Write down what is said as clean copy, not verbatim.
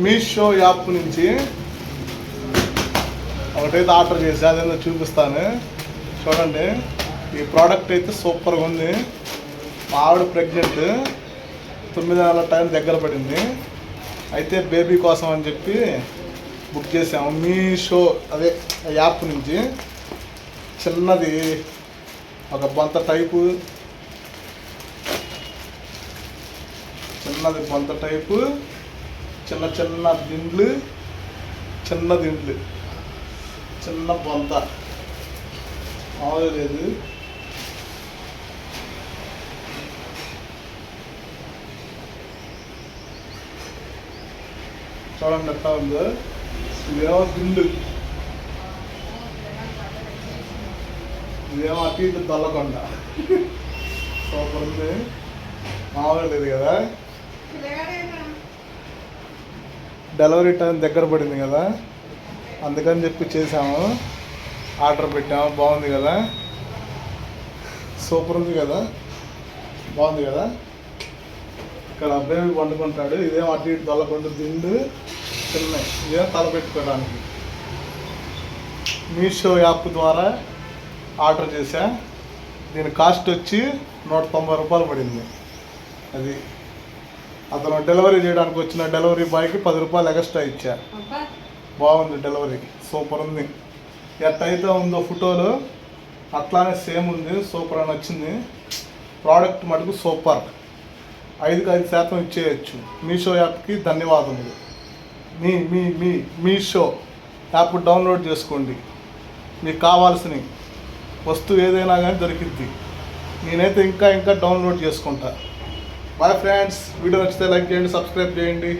Meesho app నుంచి ఒకటైతే order చేసి అదేందో చూపిస్తాను చూడండి. ఈ ప్రోడక్ట్ అయితే సూపర్గా ఉంది. మా ఆవిడ ప్రెగ్నెంట్, 9 నెలల టైం దగ్గర పడింది. అయితే బేబీ కోసం అని చెప్పి బుక్ చేసాము మీషో అదే యాప్ నుంచి. చిన్నది ఒక బొంత టైపు, చిన్నది బొంత టైపు, చిన్న చిన్న దిండ్లు, చిన్న దిండ్లు, చిన్న బొంత మామూలు లేదు. చూడండి ఎట్లా ఉందో. ఇదేమో దిండు, ఇదేమో అటు ఇటు దొల్లకొండ. సూపర్ ఉంది, మామూలు లేదు కదా. డెలివరీ టైం దగ్గర పడింది కదా, అందుకని చెప్పి చేసాము, ఆర్డర్ పెట్టాము. బాగుంది కదా, సూపర్ ఉంది కదా, బాగుంది కదా. ఇక్కడ అబ్బాయి వండుకుంటాడు. ఇదేమో అటు ఇటు దొల్లకొండ దిండు చిన్న, ఇదేమో తల పెట్టుకోవడానికి. మీషో యాప్ ద్వారా ఆర్డర్ చేశా. దీని కాస్ట్ వచ్చి 190 రూపాయలు పడింది. అది అతను డెలివరీ చేయడానికి వచ్చిన డెలివరీ బాయ్కి 10 రూపాయలు ఎక్స్ట్రా ఇచ్చా. బాగుంది డెలివరీ, సూపర్ ఉంది. ఎట్టయితే ఉందో ఫోటోలో అట్లానే సేమ్ ఉంది. సూపర్ అని వచ్చింది. ప్రోడక్ట్ మటుకు సూపర్. 5కి 5% ఇచ్చేయచ్చు. మీషో యాప్కి ధన్యవాదములు. మీషో యాప్ డౌన్లోడ్ చేసుకోండి. మీకు కావాల్సిన వస్తువు ఏదైనా కానీ దొరికిద్ది. నేనైతే ఇంకా డౌన్లోడ్ చేసుకుంటా. బాయ్ ఫ్రెండ్స్, వీడియో నచ్చితే లైక్ చేయండి, సబ్స్క్రైబ్ చేయండి.